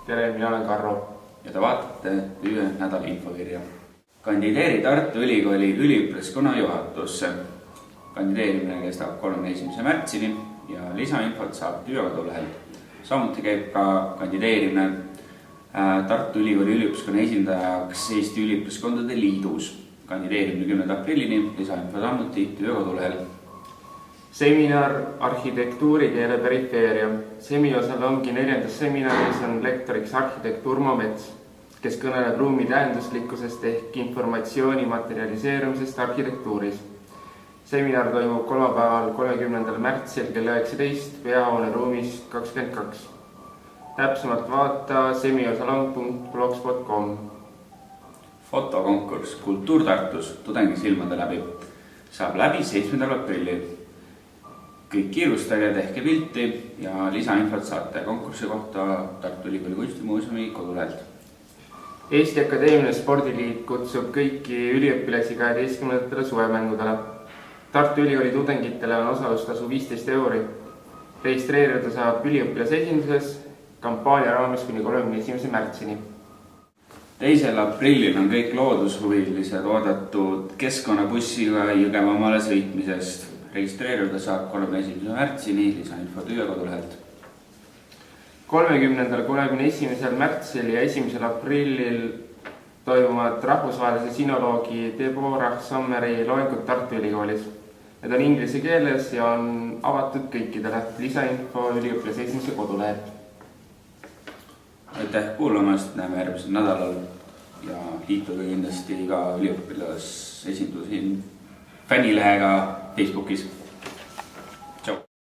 tere, mina olen Karro. Ja te vaatate ÜÜ nädala infokirja. Kandideeri Tartu Ülikooli üliõpilaskonna juhatusse. Kandideerimine kestab 31. märtsini ja lisainfot saab ÜÜ kodulehelt. Samuti käib ka kandideerimine Tartu Ülikooli üliõpilaskonna esindajaks Eesti Üliõpilaskondade Liidus. Kandideerimine 10. aprillini, lisainfo samuti ÜÜ kodulehel. Seminar arhitektuurikeele perifeeria. Semiosal ongi 4. seminaris on lektoriks arhitekt Urmo Mets, kes kõneleb ruumi tähenduslikkusest ehk informatsiooni materialiseerumisest arhitektuuris. Seminar toimub kolmapäeval 30. märtsil kell 19 peahoone ruumis 22. Täpsemalt vaata semiosalang.blogspot.com. Fotokonkurss Kultuur Tartus tudengi silmade läbi saab läbi 7. aprillil. Kõik kiirustage, tehke pilti ja lisainfot saate konkursi kohta Tartu Ülikooli kunstimuuseumi kodulehelt. Eesti Akadeemiline Spordiliit kutsub kõiki üliõpilasi 12. suvemängudele. Tartu Ülikooli tudengitele on osalustasu 15 €. Registreerida saab üliõpilase esinduses kampaania raames kuni 31. märtsini. 2. aprillil on kõik loodushuvilised oodatud keskkonnabussiga Jõgevamaale sõitmisest. Registreerida saab 31. märtsini, lisainfo ÜÜ kodulehelt. 30. 31. märtsil ja 1. aprillil toimuvad rahvusvahelise sinoloogi Deborah Sommeri loengud Tartu Ülikoolis. Need on inglise keeles ja on avatud kõikidele. Lisainfo üliõpilase esinduse kodulehel. Aitäh kuulamast, näeme järgmisel nädalal ja liituge kindlasti ka üliõpilasesindusi fännilehega Facebookis.